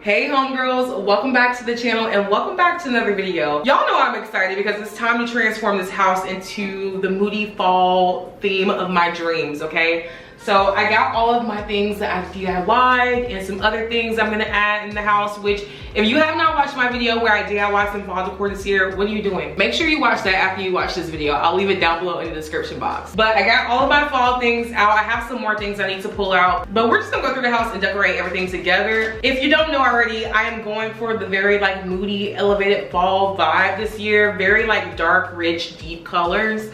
Hey homegirls, welcome back to the channel and welcome back to another video. Y'all know I'm excited because it's time to transform this house into the moody fall theme of my dreams, okay? So I got all of my things that I've DIY'd and some other things I'm gonna add in the house, which if you have not watched my video where I DIY'd some fall decor this year, what are you doing? Make sure you watch that after you watch this video. I'll leave it down below in the description box. But I got all of my fall things out. I have some more things I need to pull out, but we're just gonna go through the house and decorate everything together. If you don't know already, I am going for the very like moody, elevated fall vibe this year. Very like dark, rich, deep colors.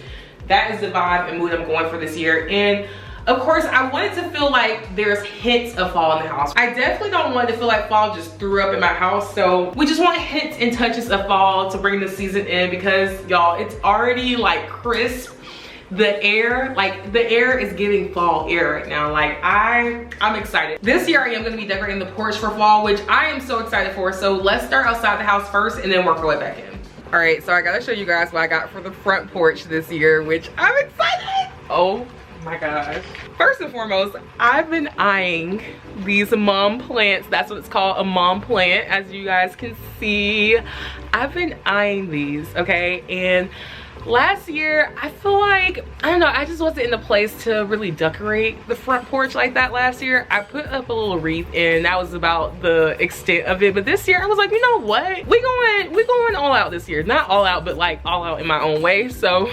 That is the vibe and mood I'm going for this year. And of course, I wanted to feel like there's hints of fall in the house. I definitely don't want it to feel like fall just threw up in my house. So we just want hints and touches of fall to bring the season in because y'all, it's already like crisp. The air is giving fall air right now. Like I'm excited. This year I am gonna be decorating the porch for fall, which I am so excited for. So let's start outside the house first and then work our way back in. All right, so I gotta show you guys what I got for the front porch this year, which I'm excited. Oh my gosh. First and foremost, I've been eyeing these mom plants. That's what it's called, a mom plant, as you guys can see. I've been eyeing these, okay? And last year, I feel like, I don't know, I just wasn't in the place to really decorate the front porch like that last year. I put up a little wreath and that was about the extent of it. But this year, I was like, you know what? We going all out this year. Not all out, but like all out in my own way. So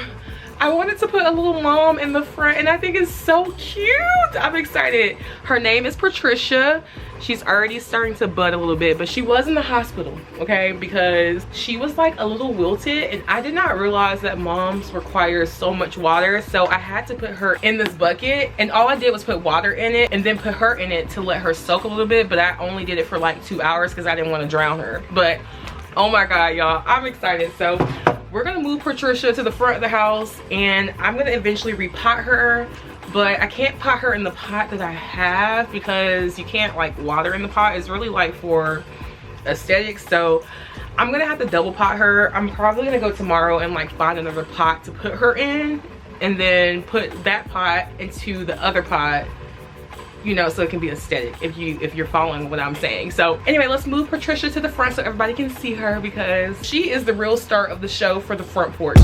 I wanted to put a little mom in the front and I think it's so cute. I'm excited. Her name is Patricia. She's already starting to bud a little bit, but she was in the hospital, okay? Because she was like a little wilted and I did not realize that moms require so much water. So I had to put her in this bucket and all I did was put water in it and then put her in it to let her soak a little bit. But I only did it for like 2 hours because I didn't want to drown her. But oh my God, y'all, I'm excited. So we're gonna move Patricia to the front of the house and I'm gonna eventually repot her, but I can't pot her in the pot that I have because you can't like water in the pot. It's really like for aesthetics. So I'm gonna have to double pot her. I'm probably gonna go tomorrow and like find another pot to put her in and then put that pot into the other pot, you know, so it can be aesthetic if you're following what I'm saying. So anyway, let's move Patricia to the front so everybody can see her because she is the real star of the show for the front porch.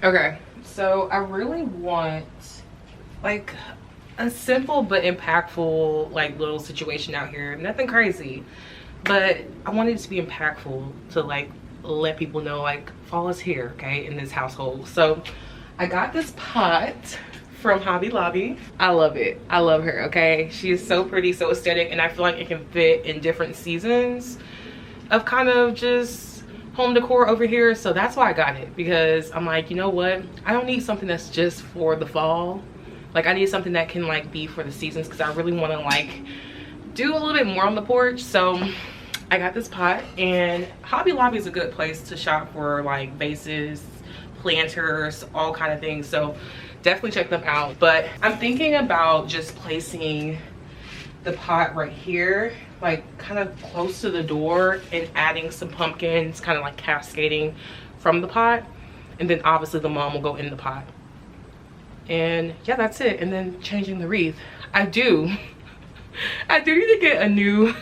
Okay, so I really want like a simple but impactful like little situation out here. Nothing crazy, but I want it to be impactful to like let people know like fall is here, okay, in this household. So I got this pot from Hobby Lobby. I love it. I love her, okay? She is so pretty, so aesthetic, and I feel like it can fit in different seasons of kind of just home decor over here. So that's why I got it, because I'm like, you know what, I don't need something that's just for the fall. Like I need something that can like be for the seasons because I really want to like do a little bit more on the porch. So I got this pot, and Hobby Lobby is a good place to shop for like vases, planters, all kind of things. So definitely check them out. But I'm thinking about just placing the pot right here, like kind of close to the door, and adding some pumpkins, kind of like cascading from the pot. And then obviously the mom will go in the pot. And yeah, that's it. And then changing the wreath. I do need to get a new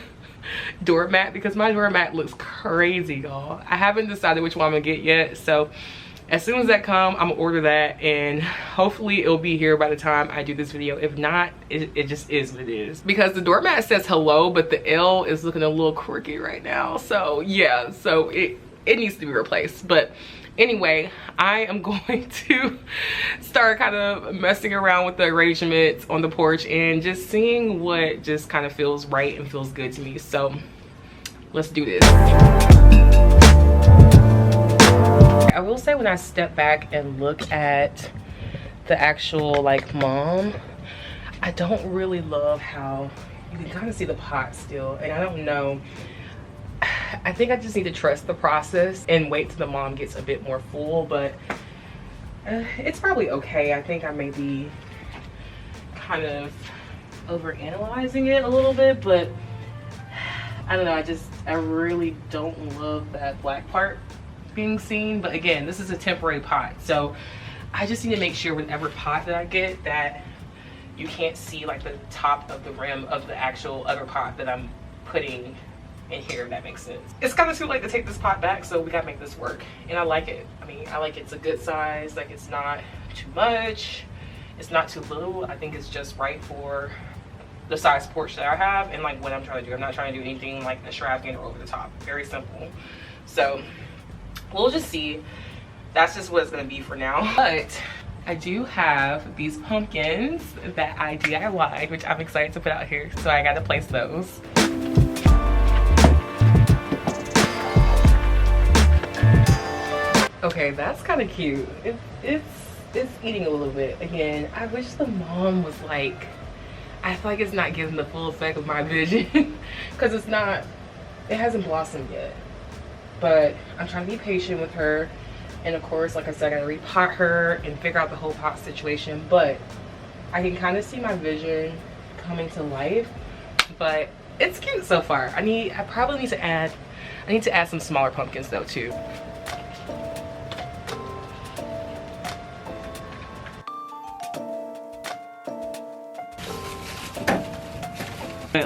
doormat because my doormat looks crazy, y'all. I haven't decided which one I'm gonna get yet. So as soon as that comes, I'm gonna order that and hopefully it'll be here by the time I do this video. If not, it just is what it is. Because the doormat says hello, but the L is looking a little quirky right now. So yeah, so it needs to be replaced. But anyway, I am going to start kind of messing around with the arrangements on the porch and just seeing what just kind of feels right and feels good to me. So let's do this. I will say when I step back and look at the actual like mom, I don't really love how you can kind of see the pot still, and I don't know. I think I just need to trust the process and wait till the mom gets a bit more full, but it's probably okay. I think I may be kind of overanalyzing it a little bit, but I don't know. I really don't love that black part being seen. But again, this is a temporary pot, so I just need to make sure whenever pot that I get that you can't see like the top of the rim of the actual other pot that I'm putting in here, if that makes sense. It's kind of too late to take this pot back, so we gotta make this work. And I like it. I mean, I like it's a good size. Like, it's not too much, it's not too little. I think it's just right for the size porch that I have and like what I'm trying to do. I'm not trying to do anything like extravagant or over the top. Very simple. So we'll just see. That's just what it's gonna be for now. But I do have these pumpkins that I DIY'd, which I'm excited to put out here. So I gotta place those. Okay, that's kind of cute. It's eating a little bit. Again, I wish the mom was like, I feel like it's not giving the full effect of my vision because it hasn't blossomed yet. But I'm trying to be patient with her. And of course, like I said, I gotta repot her and figure out the whole pot situation. But I can kind of see my vision coming to life. But it's cute so far. I probably need to add some smaller pumpkins though too.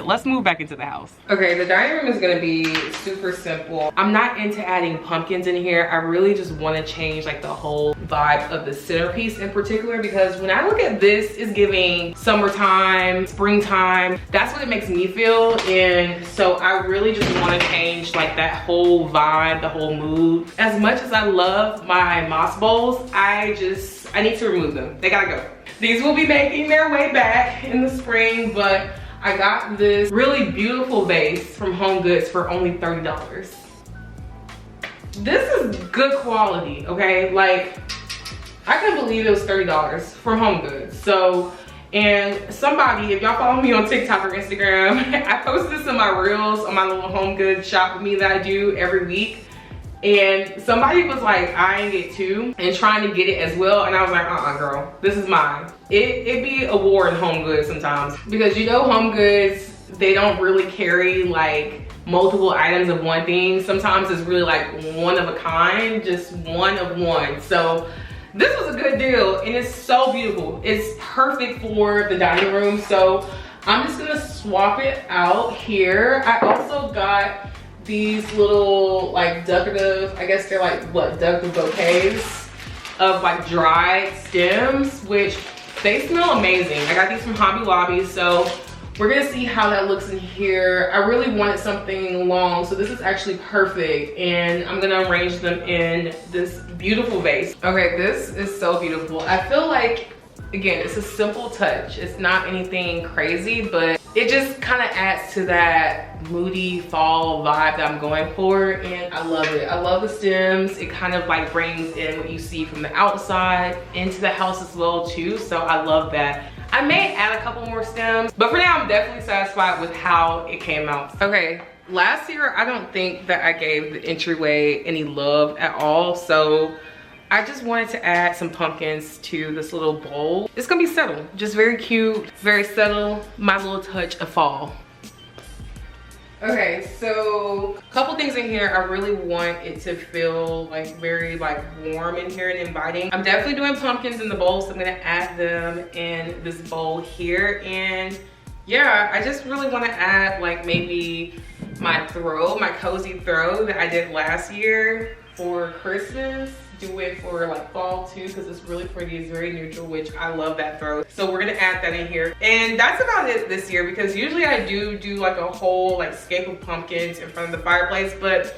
Let's move back into the house. Okay, the dining room is gonna be super simple. I'm not into adding pumpkins in here. I really just wanna change like the whole vibe of the centerpiece in particular, because when I look at this, it's giving summertime, springtime. That's what it makes me feel. And so I really just wanna change like that whole vibe, the whole mood. As much as I love my moss bowls, I need to remove them. They gotta go. These will be making their way back in the spring, but I got this really beautiful vase from HomeGoods for only $30. This is good quality, okay? Like, I couldn't believe it was $30 from HomeGoods. So, and somebody, if y'all follow me on TikTok or Instagram, I post this in my reels on my little HomeGoods shop with me that I do every week. And somebody was like eyeing it too and trying to get it as well. And I was like, girl, this is mine. It be a war in HomeGoods sometimes, because you know HomeGoods, they don't really carry like multiple items of one thing. Sometimes it's really like one of a kind, just one of one. So this was a good deal and it's so beautiful. It's perfect for the dining room. So I'm just gonna swap it out here. I also got these little like decorative, I guess they're like what, decorative bouquets of like dried stems, which they smell amazing. I got these from Hobby Lobby, so we're gonna see how that looks in here. I really wanted something long, so this is actually perfect, and I'm gonna arrange them in this beautiful vase. Okay, this is so beautiful. I feel like, again, it's a simple touch. It's not anything crazy, but it just kind of adds to that moody fall vibe that I'm going for, and I love it. I love the stems. It kind of like brings in what you see from the outside into the house as well too, so I love that. I may add a couple more stems, but for now I'm definitely satisfied with how it came out. Okay, last year I don't think that I gave the entryway any love at all, so I just wanted to add some pumpkins to this little bowl. It's gonna be subtle, just very cute, very subtle, my little touch of fall. Okay, so a couple things in here. I really want it to feel like very like warm in here and inviting. I'm definitely doing pumpkins in the bowl, so I'm gonna add them in this bowl here. And yeah, I just really wanna add like maybe my cozy throw that I did last year for Christmas. Do it for like fall too, because it's really pretty. It's very neutral, which I love that throw. So we're gonna add that in here. And that's about it this year, because usually I do like a whole like scape of pumpkins in front of the fireplace, but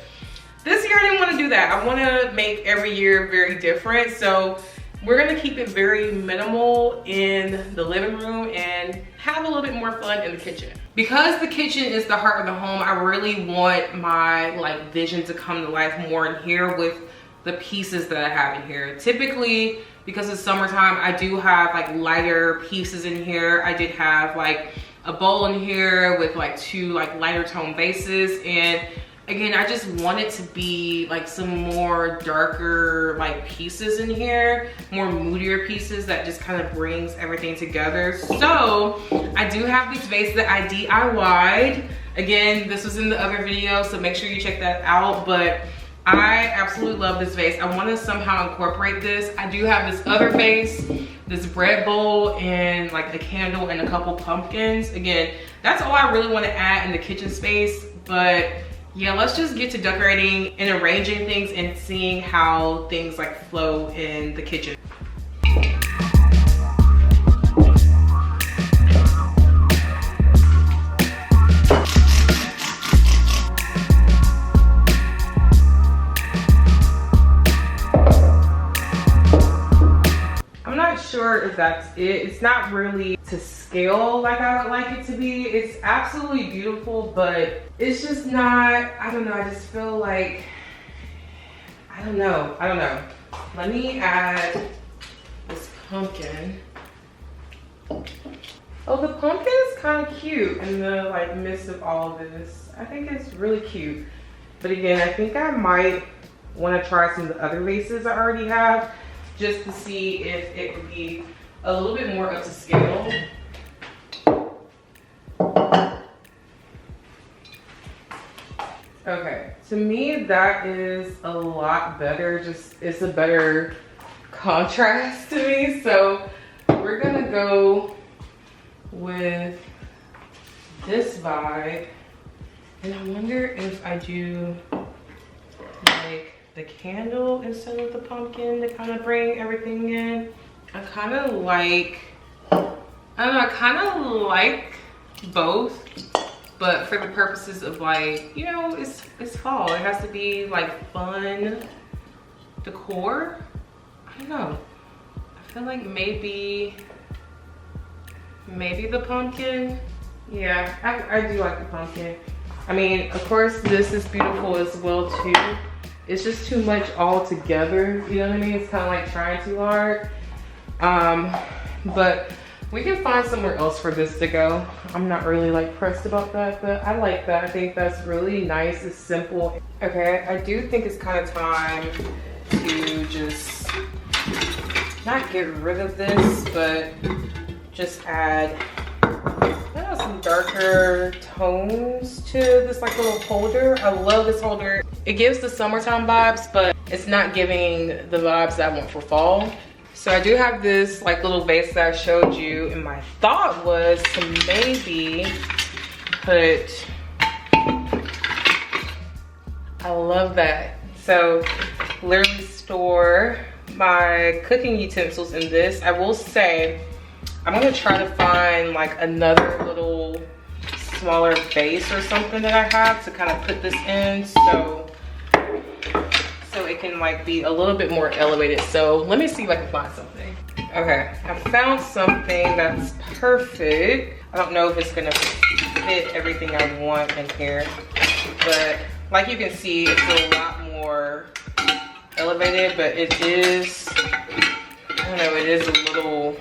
this year I didn't want to do that. I want to make every year very different. So we're gonna keep it very minimal in the living room and have a little bit more fun in the kitchen. Because the kitchen is the heart of the home, I really want my like vision to come to life more in here with the pieces that I have in here. Typically, because it's summertime, I do have like lighter pieces in here. I did have like a bowl in here with like two like lighter tone vases, and again, I just want it to be like some more darker like pieces in here, more moodier pieces that just kind of brings everything together. So I do have these vases that I DIY'd. Again, this was in the other video, so make sure you check that out. But I absolutely love this vase. I want to somehow incorporate this. I do have this other vase, this bread bowl, and like a candle and a couple pumpkins. Again, that's all I really want to add in the kitchen space. But yeah, let's just get to decorating and arranging things and seeing how things like flow in the kitchen. Sure if that's it. It's not really to scale like I would like it to be. It's absolutely beautiful, but it's just not, I don't know, I just feel like, I don't know. Let me add this pumpkin. Oh, the pumpkin is kind of cute in the like midst of all of this. I think it's really cute. But again, I think I might want to try some of the other vases I already have, just to see if it would be a little bit more up to scale. Okay, to me that is a lot better. Just, it's a better contrast to me. So we're gonna go with this vibe. And I wonder if I do like the candle instead of the pumpkin to kind of bring everything in. I kind of like, I don't know, I kind of like both, but for the purposes of like, you know, it's fall. It has to be like fun decor. I don't know. I feel like maybe the pumpkin. Yeah, I do like the pumpkin. I mean, of course, this is beautiful as well too. It's just too much all together, you know what I mean? It's kind of like trying too hard. But we can find somewhere else for this to go. I'm not really like pressed about that, but I like that. I think that's really nice. It's simple. Okay, I do think it's kind of time to just not get rid of this, but just add some darker tones to this like little holder. I love this holder. It gives the summertime vibes, but it's not giving the vibes that I want for fall. So I do have this like little vase that I showed you, and my thought was to maybe put, I love that. So literally store my cooking utensils in this. I will say, I'm gonna try to find like another little smaller vase or something that I have to kind of put this in, so it can like be a little bit more elevated. So let me see if I can find something. Okay, I found something that's perfect. I don't know if it's gonna fit everything I want in here, but like you can see, it's a lot more elevated, but it is, I don't know, it is a little,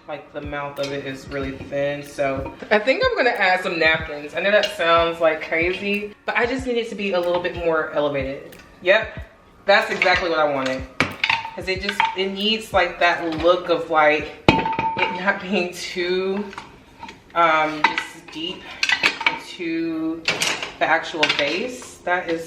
like the mouth of it is really thin. So I think I'm gonna add some napkins. I know that sounds like crazy, but I just need it to be a little bit more elevated. Yep, that's exactly what I wanted. Cause it needs like that look of like it not being too just deep into the actual base. That is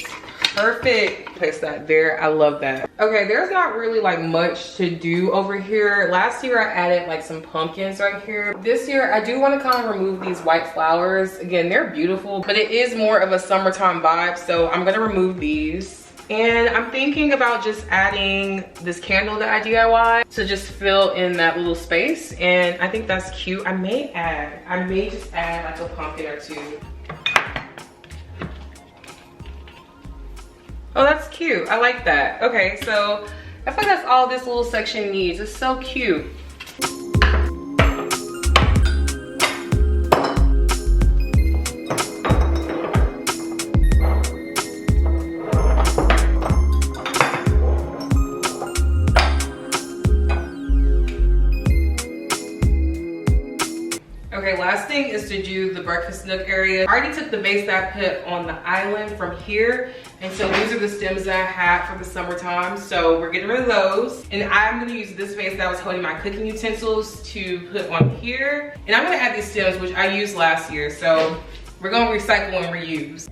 perfect. Place that there. I love that. Okay, there's not really like much to do over here. Last year I added like some pumpkins right here. This year I do want to kind of remove these white flowers. Again, they're beautiful, but it is more of a summertime vibe, so I'm gonna remove these. And I'm thinking about just adding this candle that I DIY to just fill in that little space, and I think that's cute. I may just add like a pumpkin or two. Oh, that's cute. I like that. Okay, so I feel like that's all this little section needs. It's so cute. Okay, last thing is to do the breakfast nook area. I already took the vase that I put on the island from here, and so these are the stems that I had for the summertime, so we're getting rid of those. And I'm gonna use this vase that was holding my cooking utensils to put on here, and I'm gonna add these stems, which I used last year, so we're gonna recycle and reuse.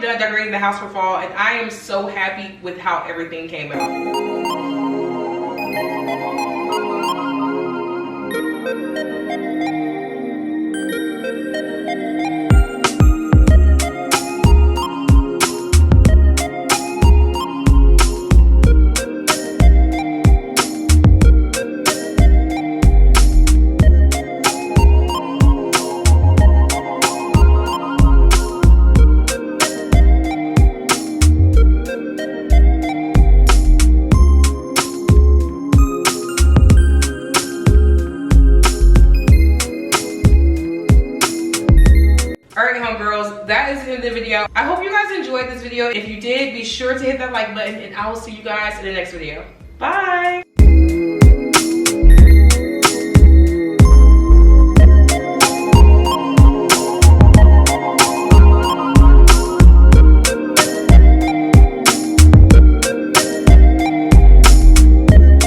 done decorating the house for fall, and I am so happy with how everything came out. Alright, homegirls, that is the end of the video. I hope you guys enjoyed this video. If you did, be sure to hit that like button, and I will see you guys in the next video. Bye!